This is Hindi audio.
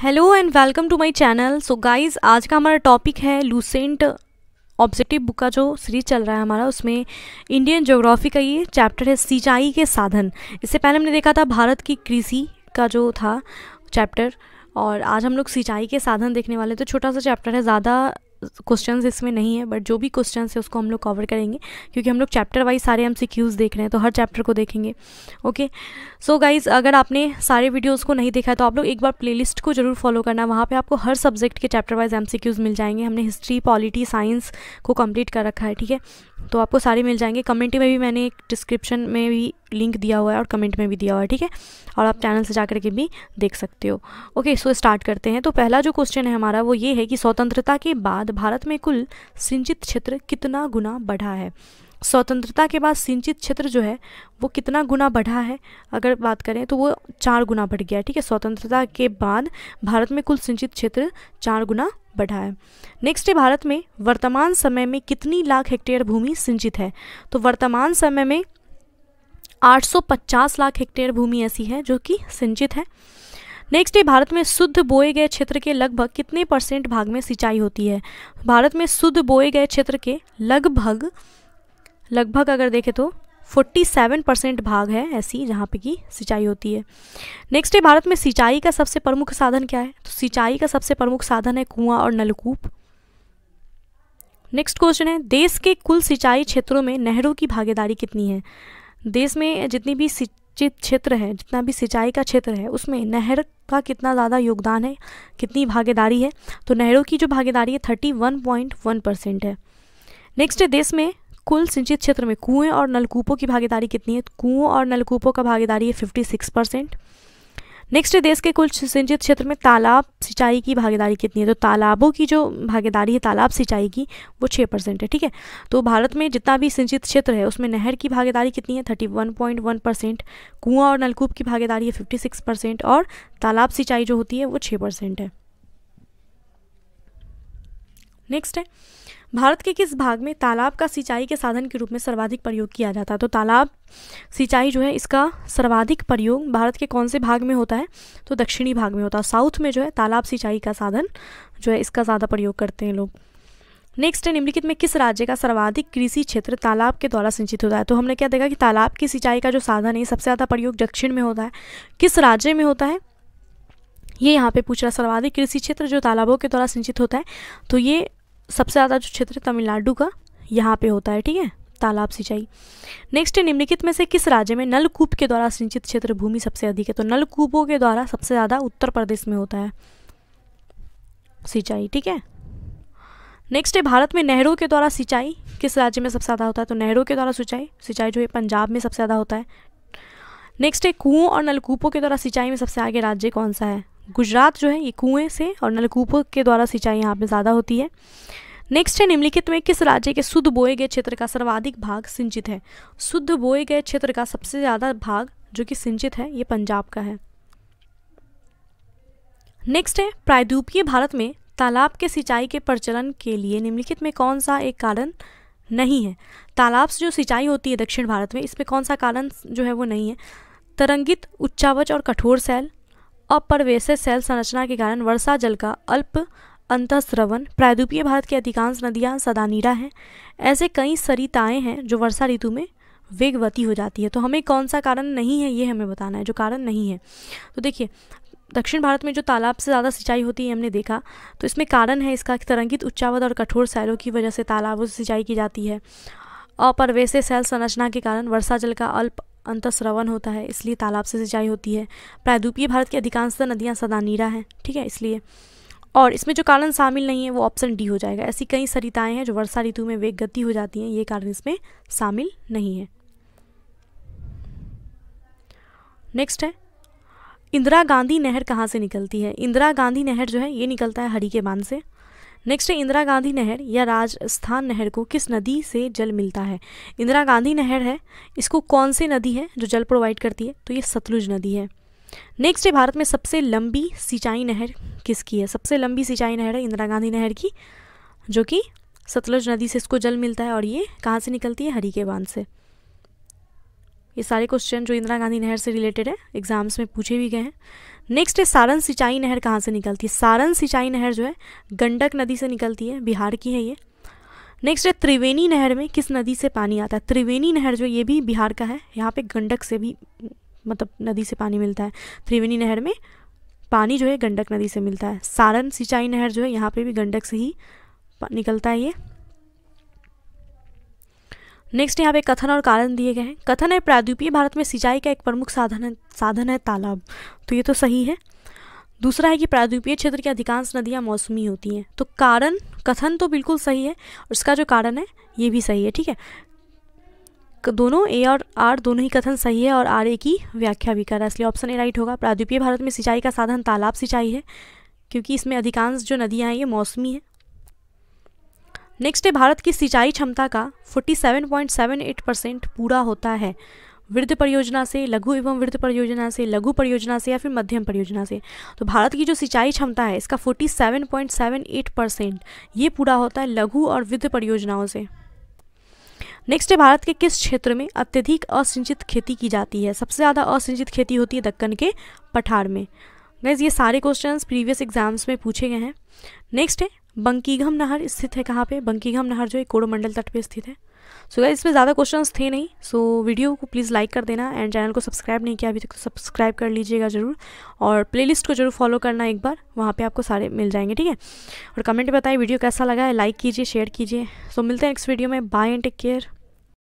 Hello and welcome to my channel. So guys, आज का हमारा टॉपिक है लूसेंट ऑब्जेक्टिव बुक का जो सीरीज चल रहा है हमारा, उसमें इंडियन ज्योग्राफी का ये चैप्टर है सिंचाई के साधन। इससे पहले हमने देखा था भारत की कृषि का जो था चैप्टर, और आज हम लोग सिंचाई के साधन देखने वाले। तो छोटा सा चैप्टर है, ज़्यादा क्वेश्चंस इसमें नहीं है, बट जो भी क्वेश्चंस है उसको हम लोग कवर करेंगे, क्योंकि हम लोग चैप्टर वाइज सारे MCQs देख रहे हैं, तो हर चैप्टर को देखेंगे। ओके, सो गाइज, अगर आपने सारे वीडियोस को नहीं देखा है तो आप लोग एक बार प्लेलिस्ट को जरूर फॉलो करना। वहाँ पे आपको हर सब्जेक्ट के चैप्टर वाइज MCQs मिल जाएंगे। हमने हिस्ट्री, पॉलिटी, साइंस को कंप्लीट कर रखा है, ठीक है, तो आपको सारे मिल जाएंगे। कमेंट में भी मैंने एक डिस्क्रिप्शन में भी लिंक दिया हुआ है और कमेंट में भी दिया हुआ है, ठीक है, और आप चैनल से जाकर के भी देख सकते हो। ओके, सो स्टार्ट करते हैं। तो पहला जो क्वेश्चन है हमारा वो ये है कि स्वतंत्रता के बाद भारत में कुल सिंचित क्षेत्र कितना गुना बढ़ा है। स्वतंत्रता के बाद सिंचित क्षेत्र जो है वो कितना गुना बढ़ा है, अगर बात करें तो वो 4 गुना बढ़ गया, ठीक है। स्वतंत्रता के बाद भारत में कुल सिंचित क्षेत्र 4 गुना बढ़ा है। नेक्स्ट है, भारत में वर्तमान समय में कितनी लाख हेक्टेयर भूमि सिंचित है। तो वर्तमान समय में 850 लाख हेक्टेयर भूमि ऐसी है जो कि सिंचित है। नेक्स्ट है, भारत में शुद्ध बोए गए क्षेत्र के लगभग कितने % भाग में सिंचाई होती है। भारत में शुद्ध बोए गए क्षेत्र के लगभग अगर देखें तो 47% भाग है ऐसी जहाँ पे की सिंचाई होती है। नेक्स्ट है, भारत में सिंचाई का सबसे प्रमुख साधन क्या है। तो सिंचाई का सबसे प्रमुख साधन है कुआं और नलकूप। नेक्स्ट क्वेश्चन है, देश के कुल सिंचाई क्षेत्रों में नहरों की भागीदारी कितनी है। देश में जितनी भी सिंचित क्षेत्र है, जितना भी सिंचाई का क्षेत्र है, उसमें नहर का कितना ज़्यादा योगदान है, कितनी भागीदारी है। तो नहरों की जो भागीदारी है 31.1% है। नेक्स्ट है, देश में कुल सिंचित क्षेत्र में कुएं और नलकूपों की भागीदारी कितनी है। कुओं और नलकूपों का भागीदारी है 56%। नेक्स्ट है, देश के कुल सिंचित क्षेत्र में तालाब सिंचाई की भागीदारी कितनी है। तो तालाबों की जो भागीदारी है तालाब सिंचाई की वो 6% है, ठीक है। तो भारत में जितना भी सिंचित क्षेत्र है उसमें नहर की भागीदारी कितनी है 31.1%, कुआं और नलकूप की भागीदारी है 56% और तालाब सिंचाई जो होती है वो 6% है। नेक्स्ट है, भारत के किस भाग में तालाब का सिंचाई के साधन के रूप में सर्वाधिक प्रयोग किया जाता है। तो तालाब सिंचाई जो है इसका सर्वाधिक प्रयोग भारत के कौन से भाग में होता है। तो दक्षिणी भाग में होता है। साउथ में जो है तालाब सिंचाई का साधन जो है इसका ज़्यादा प्रयोग करते हैं लोग। नेक्स्ट है, निम्नलिखित में किस राज्य का सर्वाधिक कृषि क्षेत्र तालाब के द्वारा सिंचित होता है। तो हमने क्या देखा कि तालाब की सिंचाई का जो साधन है सबसे ज़्यादा प्रयोग दक्षिण में होता है। किस राज्य में होता है ये यहाँ पे पूछ रहा, सर्वाधिक कृषि क्षेत्र जो तालाबों के द्वारा सिंचित होता है, तो ये सबसे ज़्यादा जो क्षेत्र तमिलनाडु का यहाँ पे होता है, ठीक है, तालाब सिंचाई। नेक्स्ट है, निम्नलिखित में से किस राज्य में नलकूप के द्वारा सिंचित क्षेत्र भूमि सबसे अधिक है। तो नलकूपों के द्वारा सबसे ज़्यादा उत्तर प्रदेश में होता है सिंचाई, ठीक है। नेक्स्ट है, भारत में नहरों के द्वारा सिंचाई किस राज्य में सबसे ज़्यादा होता है। तो नहरों के द्वारा सिंचाई जो है पंजाब में सबसे ज़्यादा होता है। नेक्स्ट है, कुओं और नलकूपों के द्वारा सिंचाई में सबसे आगे राज्य कौन सा है। गुजरात जो है ये कुएं से और नलकूपों के द्वारा सिंचाई यहाँ पे ज़्यादा होती है। नेक्स्ट है, निम्नलिखित में किस राज्य के शुद्ध बोए गए क्षेत्र का सर्वाधिक भाग सिंचित है। शुद्ध बोए गए क्षेत्र का सबसे ज़्यादा भाग जो कि सिंचित है ये पंजाब का है। नेक्स्ट है, प्रायद्वीपीय भारत में तालाब के सिंचाई के प्रचलन के लिए निम्नलिखित में कौन सा एक कारण नहीं है। तालाब से जो सिंचाई होती है दक्षिण भारत में, इसमें कौन सा कारण जो है वो नहीं है। तरंगित, उच्चावच और कठोर सैल, अपरवेशित सैल संरचना के कारण वर्षा जल का अल्प अंतःस्रवण, प्रायद्वीपीय भारत की अधिकांश नदियां सदानीरा हैं, ऐसे कई सरिताएं हैं जो वर्षा ऋतु में वेगवती हो जाती है। तो हमें कौन सा कारण नहीं है ये हमें बताना है, जो कारण नहीं है। तो देखिए, दक्षिण भारत में जो तालाब से ज़्यादा सिंचाई होती है हमने देखा, तो इसमें कारण है इसका तरंगित, उच्चावच और कठोर सैलों की वजह से तालाबों से सिंचाई की जाती है। अपरवेशित सैल संरचना के कारण वर्षा जल का अल्प अंतःस्रवण होता है, इसलिए तालाब से सिंचाई होती है। प्रायद्वीपीय भारत की अधिकांशतः नदियाँ सदानीरा हैं, ठीक है, इसलिए। और इसमें जो कारण शामिल नहीं है वो ऑप्शन डी हो जाएगा। ऐसी कई सरिताएं हैं जो वर्षा ऋतु में वेग गति हो जाती हैं, ये कारण इसमें शामिल नहीं है। नेक्स्ट है, इंदिरा गांधी नहर कहाँ से निकलती है। इंदिरा गांधी नहर जो है ये निकलता है हरी के बांध से। नेक्स्ट है, इंदिरा गांधी नहर या राजस्थान नहर को किस नदी से जल मिलता है। इंदिरा गांधी नहर है, इसको कौन सी नदी है जो जल प्रोवाइड करती है। तो ये सतलुज नदी है। नेक्स्ट है, भारत में सबसे लंबी सिंचाई नहर किसकी है। सबसे लंबी सिंचाई नहर है इंदिरा गांधी नहर की, जो कि सतलुज नदी से इसको जल मिलता है और ये कहाँ से निकलती है, हरी के बांध से। ये सारे क्वेश्चन जो इंदिरा गांधी नहर से रिलेटेड है एग्जाम्स में पूछे भी गए हैं। नेक्स्ट है सारण सिंचाई नहर कहाँ से निकलती है? सारण सिंचाई नहर जो है गंडक नदी से निकलती है, बिहार की है ये। नेक्स्ट है त्रिवेणी नहर में किस नदी से पानी आता है? त्रिवेणी नहर जो ये भी बिहार का है, यहाँ पे गंडक से भी मतलब नदी से पानी मिलता है। त्रिवेणी नहर में पानी जो है गंडक नदी से मिलता है। सारण सिंचाई नहर जो है यहाँ पे भी गंडक से ही निकलता है ये। नेक्स्ट यहाँ पे कथन और कारण दिए गए हैं। कथन है प्रायद्वीपीय भारत में सिंचाई का एक प्रमुख साधन है तालाब, तो ये तो सही है। दूसरा है कि प्रायद्वीपीय क्षेत्र की अधिकांश नदियाँ मौसमी होती हैं, तो कारण कथन तो बिल्कुल सही है और इसका जो कारण है ये भी सही है, ठीक है। दोनों ए और आर दोनों ही कथन सही है और आर ए की व्याख्या भी कर रहा है, इसलिए ऑप्शन ए राइट होगा। प्रायद्वीपीय भारत में सिंचाई का साधन तालाब सिंचाई है क्योंकि इसमें अधिकांश जो नदियाँ हैं ये मौसमी है। नेक्स्ट है भारत की सिंचाई क्षमता का 47.78% पूरा होता है वृहद परियोजना से, लघु एवं वृहद परियोजना से, लघु परियोजना से या फिर मध्यम परियोजना से। तो भारत की जो सिंचाई क्षमता है इसका 47.78% ये पूरा होता है लघु और वृहद परियोजनाओं से। नेक्स्ट है भारत के किस क्षेत्र में अत्यधिक असिंचित खेती की जाती है? सबसे ज़्यादा असिंचित खेती होती है दक्कन के पठार में। गाइस ये सारे क्वेश्चंस प्रीवियस एग्जाम्स में पूछे गए हैं। नेक्स्ट है बंकिघम नहर स्थित है कहाँ पे? बंकिघम नहर जो है कोरोमंडल तट पे स्थित है। सो गाइस इसमें ज़्यादा क्वेश्चंस थे नहीं, सो वीडियो को प्लीज़ लाइक कर देना एंड चैनल को सब्सक्राइब नहीं किया अभी तक तो सब्सक्राइब कर लीजिएगा ज़रूर, और प्लेलिस्ट को जरूर फॉलो करना एक बार, वहाँ पे आपको सारे मिल जाएंगे, ठीक है। और कमेंट में बताइए वीडियो कैसा लगा है, लाइक कीजिए, शेयर कीजिए। सो मिलते हैं नेक्स्ट वीडियो में, बाय एंड टेक केयर।